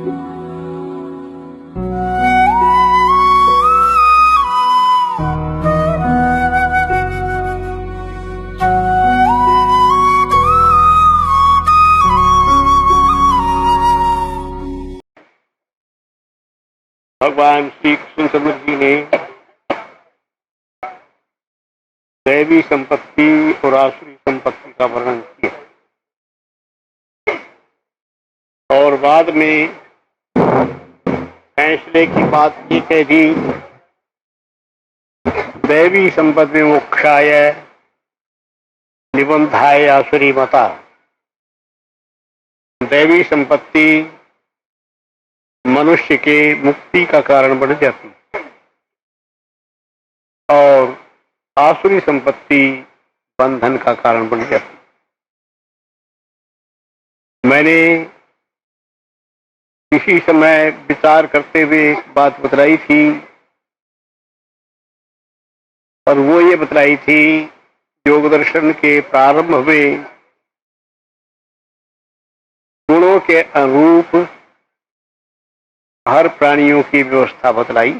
भगवान श्री कृष्णचंद्र जी ने दैवी संपत्ति और आसुरी संपत्ति का वर्णन किया और बाद में फैसले की बात ये कह दी, दैवी संपत्ति में मोक्षाय निबंधाय आसुरी मता। दैवी संपत्ति मनुष्य के मुक्ति का कारण बन जाती और आसुरी संपत्ति बंधन का कारण बन जाती। मैंने किसी समय विचार करते हुए एक बात बतलाई थी और वो ये बतलाई थी, योग दर्शन के प्रारंभ में गुणों के अनुरूप हर प्राणियों की व्यवस्था बतलाई,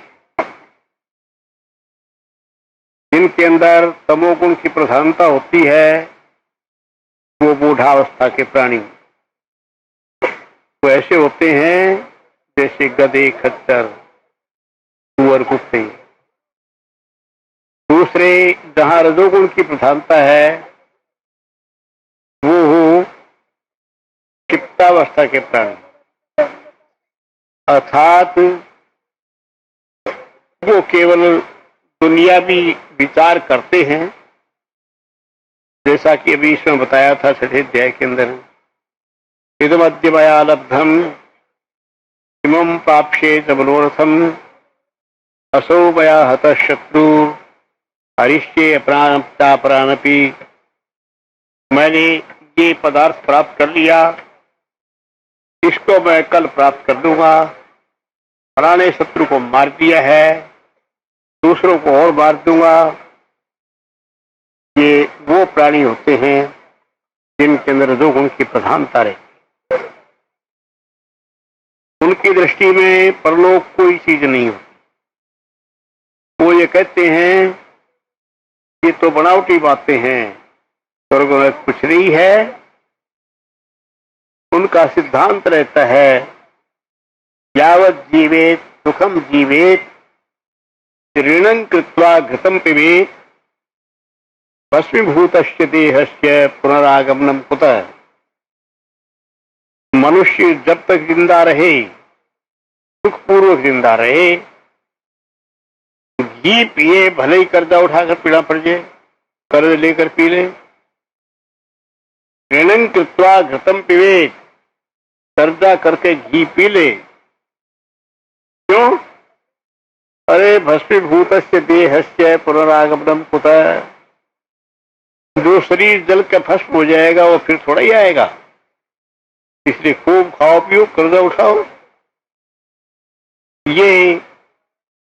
जिनके अंदर तमोगुण की प्रधानता होती है वो बूढ़ावस्था के प्राणी वो ऐसे होते हैं जैसे गधे, खच्चर, सुअर, कुत्ते। दूसरे जहां रजोगुण की प्रधानता है वो हो चित्तावस्था के प्राणी, अर्थात वो केवल दुनियावी विचार करते हैं, जैसा कि अभी इसमें बताया था छठे अध्याय के अंदर, इदमद्य मया लब्धम इमं प्राप्स्येत मनोरथम असौ मया हतः शत्रु हरिष्ये प्राणपि। मैंने ये पदार्थ प्राप्त कर लिया, इसको मैं कल प्राप्त कर दूंगा। फलाने शत्रु को मार दिया है, दूसरों को और मार दूंगा। ये वो प्राणी होते हैं जिनके अंदर रजोगुण की प्रधानता रहती। उनकी दृष्टि में परलोक कोई चीज नहीं होती। वो ये कहते हैं ये तो बनावटी बातें हैं, स्वर्ग में कुछ नहीं है। उनका सिद्धांत रहता है यावत् जीवेत सुखम जीवेत ऋणं कृत्वा घृतं पिबेत भस्मीभूतस्य देहस्य पुनरागमनम कुतः। मनुष्य जब तक जिंदा रहे, सुखपूर्वक जिंदा रहे, घी पिए भले ही कर्जा उठाकर पीना पड़ जाए, कर्ज लेकर पी ले। ऋणं कृत्वा घृतं पिबेत, कर्जा करके घी पी ले। क्यों? अरे भस्मीभूतस्य देहस्य पुनरागमनम कुतः। जो शरीर जल के भस्म हो जाएगा वो फिर थोड़ा ही आएगा, इसलिए खूब खाओ पियो, कर्जा उठाओ। ये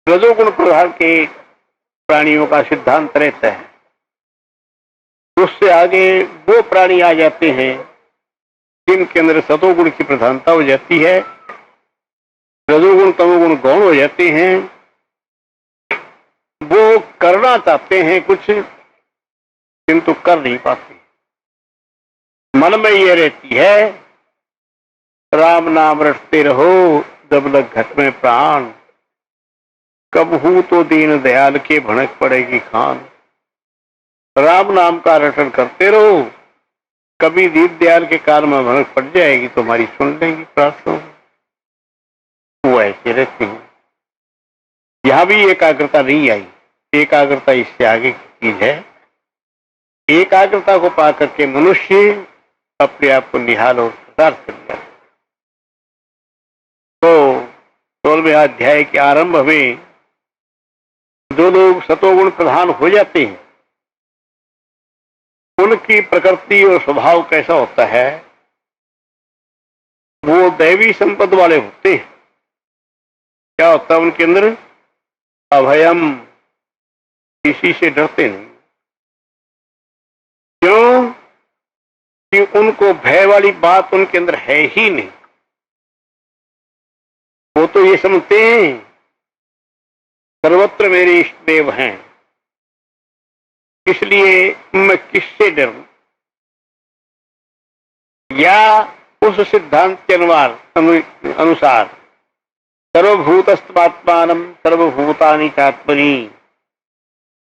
रजोगुण प्रधान के प्राणियों का सिद्धांत रहता है। उससे आगे वो प्राणी आ जाते हैं जिनके अंदर सतोगुण की प्रधानता हो जाती है, रजोगुण तमोगुण गौण हो जाते हैं। वो करना चाहते हैं कुछ किंतु कर नहीं पाते। मन में ये रहती है राम नाम रटते रहो जब लग घट में प्राण, कब हूं तो दीन दयाल के भड़क पड़ेगी खान। राम नाम का रटन करते रहो, कभी दीन दयाल के कान में भड़क पड़ जाएगी तो हमारी सुन लेंगी प्रार्थना। वो ऐसे रहते हैं। यहां भी एकाग्रता नहीं आई। एकाग्रता इससे आगे की चीज है। एकाग्रता को पा करके मनुष्य अपने आप को निहाल और प्रसार कर लिया। तो 16वें अध्याय के आरंभ में जो लोग सतोगुण प्रधान हो जाते हैं उनकी प्रकृति और स्वभाव कैसा होता है? वो दैवी संपद वाले होते हैं। क्या होता है उनके अंदर? अभयम, किसी से डरते नहीं। क्यों? कि उनको भय वाली बात उनके अंदर है ही नहीं। वो तो ये समझते हैं सर्वत्र मेरे इष्ट देव हैं, इसलिए मैं किससे डरूं, या उस सिद्धांत के अनुसार सर्वभूतस्त्वात्मानं सर्वभूतानि चात्मनि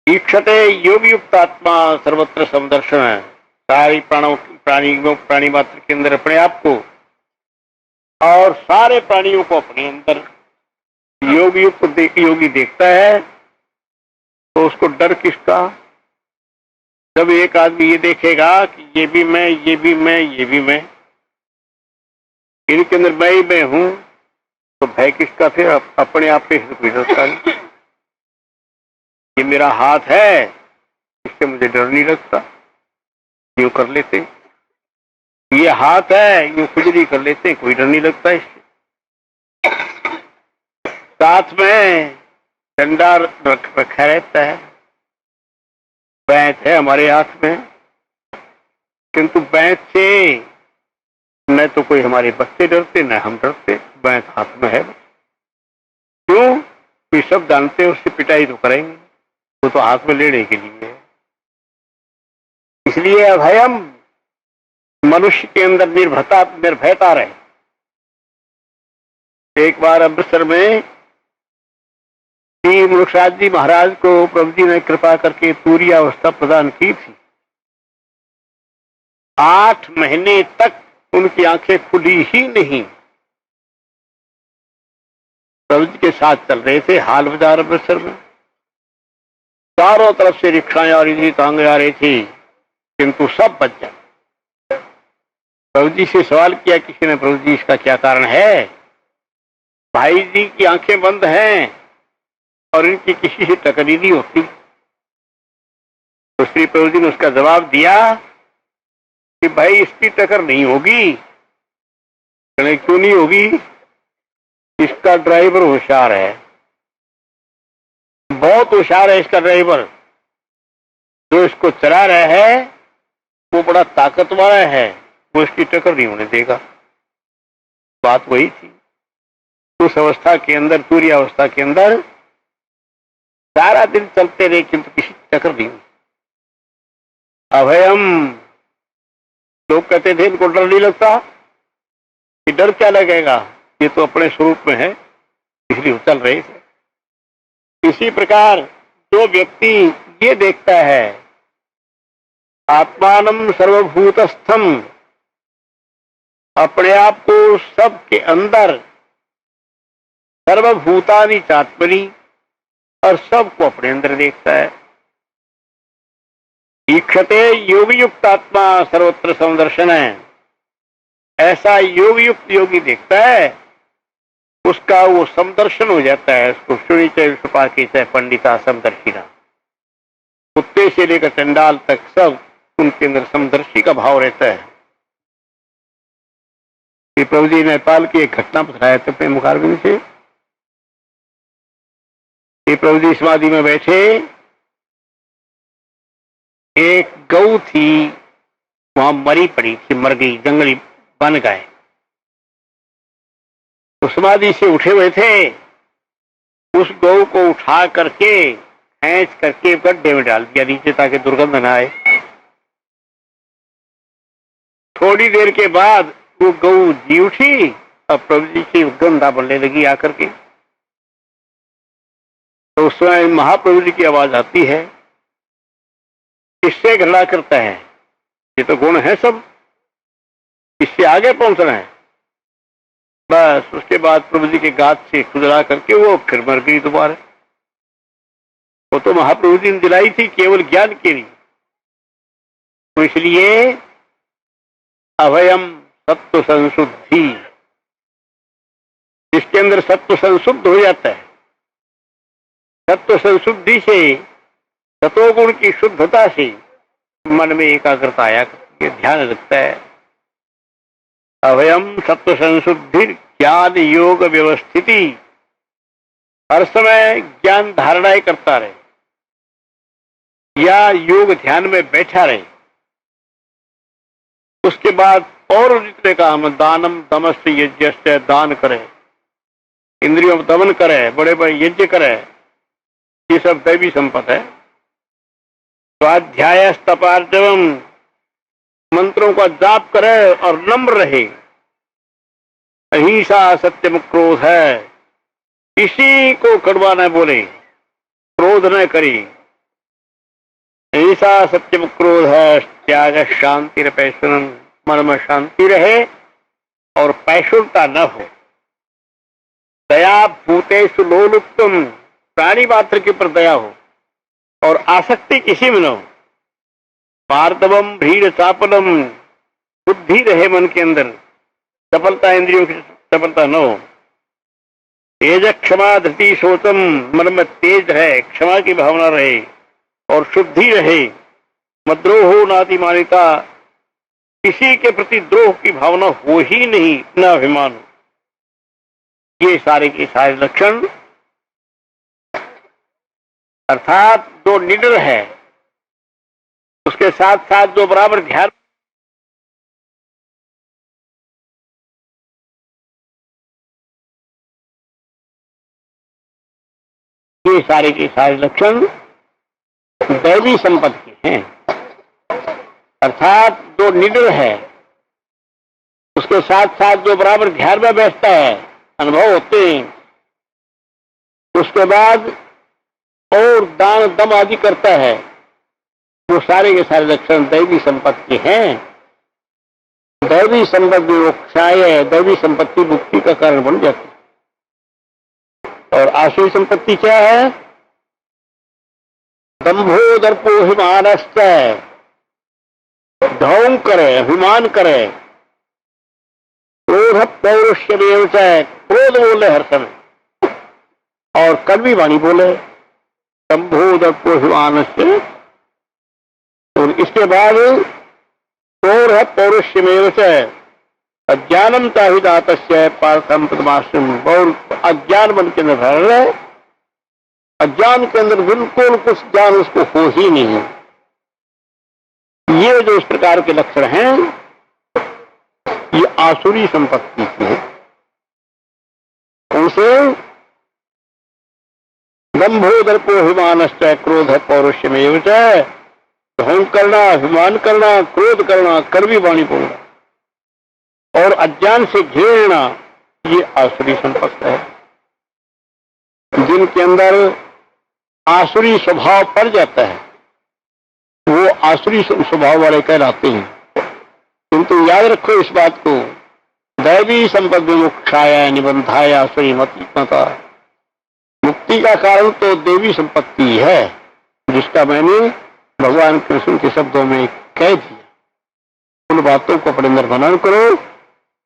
ईक्षते योग युक्त आत्मा सर्वत्र समदर्शन। सारी प्राणी मात्र के अंदर अपने आप को और सारे प्राणियों को अपने अंदर योग युक्त योगी देखता है, तो उसको डर किसका। जब एक आदमी ये देखेगा कि ये भी मैं, ये भी मैं, ये भी मैं, इनके अंदर मैं ही मैं हूं, तो भय किसका। फिर अपने आप पे कोई डरता नहीं। ये मेरा हाथ है, इससे मुझे डर नहीं लगता, यूं कर लेते। ये हाथ है, यूं खुजली कर लेते, कोई डर नहीं लगता इससे। साथ में डंडा रखा रहता है, बैंत है हमारे हाथ में, किंतु बैंत से न तो कोई हमारे बच्चे डरते न हम डरते, बैंत हाथ में है। क्यों? वे सब जानते हैं उससे पिटाई तो करेंगे, वो तो हाथ में लेने के लिए है। इसलिए अभयम मनुष्य के अंदर निर्भयता रहे। एक बार अमृतसर में श्री मुलकराज जी महाराज को प्रभु जी ने कृपा करके पूरी अवस्था प्रदान की थी। 8 महीने तक उनकी आंखें खुली ही नहीं। प्रभु जी के साथ चल रहे थे हाल बाजार अमृतसर में, चारों तरफ से रिक्शाएं आ रही थी, तांगे आ रही थी, किंतु सब बच जाए। प्रभु जी से सवाल किया किसी ने, प्रभु जी इसका क्या कारण है। भाई जी की आंखें बंद हैं और इनकी किसी से टक्कर ही नहीं होती। तो श्री प्रभु जी ने उसका जवाब दिया कि भाई इसकी टक्कर नहीं होगी। क्यों नहीं होगी? इसका ड्राइवर होशियार है, बहुत होशियार है इसका ड्राइवर। जो इसको चला रहा है वो बड़ा ताकतवर है, वो इसकी टक्कर नहीं होने देगा। बात वही थी। उस अवस्था के अंदर, पूरी अवस्था के अंदर सारा दिन चलते रहे, किंतु किसी टक्कर नहीं हुई। अभयम, लोग कहते थे इनको डर नहीं लगता, कि डर क्या लगेगा, ये तो अपने स्वरूप में है, इसलिए चल रहे थे। इसी प्रकार जो व्यक्ति ये देखता है आत्मानम सर्वभूतस्थम, अपने आप को सबके अंदर, सर्वभूतानि चात्मनि, और सबको अपने अंदर देखता है। ईक्षते योग युक्त आत्मा सर्वत्र समदर्शन है। ऐसा योग युक्त योगी देखता है, उसका वो समदर्शन हो जाता है। उसको सुनी चाहे सुपाकी चाहे पंडिता समदर्शिना, कुत्ते से लेकर चंडाल तक सब उनके अंदर समदर्शी का भाव रहता है। प्रभु जी नेपाल की एक घटना बताया थे अपने मुखारबिंद से। प्रभु जी समाधि में बैठे, एक गऊ थी वहां मरी पड़ी थी, मर गई, जंगली बन गए। तो समाधि से उठे हुए थे, उस गऊ को उठा करके खींच करके गड्ढे में डाल दिया नीचे, ताकि दुर्गंध न आए। थोड़ी देर के बाद वो गऊ जी उठी, अब प्रभु जी की गंधा बनने लगी आकर के। तो उस समय महाप्रभु जी की आवाज आती है, इससे घृणा करता है, ये तो गुण है सब, इससे आगे पहुंचना है। बस उसके बाद प्रभु जी के गात से खुजला करके वो फिर मर गई दोबारा। वो तो महाप्रभु जी ने दिलाई थी केवल ज्ञान के लिए। तो इसलिए अभयम सत्व संशुद्धि, जिसके अंदर सत्व संशुद्ध हो जाता है, सत्व संशुद्धि से, सतोगुण की शुद्धता से मन में एकाग्रता आया, ध्यान लगता है। अभयम सत्व संशुद्धि ज्ञान योग व्यवस्थिति, हर समय ज्ञान धारणाएं करता रहे या योग ध्यान में बैठा रहे। उसके बाद और जितने काम, दानम दमस्य यज्ञस्य, दान करे, इंद्रियों पर दमन करे, बड़े बड़े यज्ञ करे, ये सब दैवी संपत्ति है। स्वाध्याय तपार्जवम, मंत्रों का जाप करे और नम्र रहे। अहिंसा सत्यम क्रोध है, किसी को कड़वा न बोले, क्रोध न करे। अहिंसा सत्यम क्रोध है, त्याग शांति पैशन, मन में शांति रहे और पैशुरता न हो। दया भूतेषु लोलुप्तम, प्राणी मात्र के ऊपर दया हो और आसक्ति किसी में न हो। पार्दवम भीड़ चापलम, बुद्धि रहे मन के अंदर, चपलता, इंद्रियों की चपलता न हो। तेज क्षमा धृति शोचम, मन में तेज है, क्षमा की भावना रहे और शुद्धि रहे। मद्रोह नातिमानिता, किसी के प्रति द्रोह की भावना हो ही नहीं, न अभिमान। ये सारे के सारे लक्षण, अर्थात जो निडर है उसके साथ साथ जो बराबर ध्यान, ये सारे के सारे लक्षण दैवी संपत्ति के हैं। अर्थात जो निडर है उसके साथ साथ जो बराबर ध्यान में बैठता है, अनुभव होते हैं, उसके बाद और दान दम आदि करता है, वो सारे के सारे लक्षण दैवी संपत्ति के हैं। दैवी संपत्ति मोक्षाय, दैवी संपत्ति मुक्ति का कारण बन जाती है। और आसुरी संपत्ति क्या है? दंभो दर्पो हिमानश्च, ढोंग करे, अभिमान करे, क्रोध पौरुषमेव च, क्रोध बोले हर समय और कड़वी वाणी बोले। दंभो दर्पो हिमानश्च, और इसके बाद क्रोध पौरुषमेव च, अज्ञानम ताहिदातस्य पार्थम प्रमाश्रम, और अज्ञान मन के अंदर भर रहे, अज्ञान के अंदर बिल्कुल कुछ ज्ञान उसको हो ही नहीं। ये जो इस प्रकार के लक्षण हैं, ये आसुरी संपत्ति के हैं। उनसे दंभो दर्पो अभिमानश्च क्रोध पौरुषमेव च, ढोंग करना, अभिमान करना, क्रोध करना, कड़वी वाणी बोलना और अज्ञान से घेरना, ये आसुरी संपत्ति है। जिनके अंदर आसुरी स्वभाव पड़ जाता है वो आसुरी स्वभाव वाले कहलाते हैं। किंतु याद रखो इस बात को, दैवी संपत्ति मोक्षाय निबंधाय आसुरी मता, मुक्ति का कारण तो देवी संपत्ति है, जिसका मैंने भगवान कृष्ण के शब्दों में कह दिया। उन बातों को अपने अंदर मनन करो,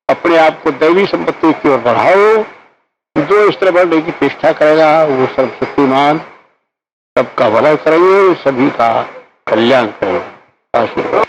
अपने आप को दैवी संपत्ति की ओर बढ़ाओ। जो इस तरह बढ़ने की चेष्टा करेगा वो सर्वशक्तिमान सबका भला करेंगे, सभी का कल्याण करेंगे। आशीर्वाद।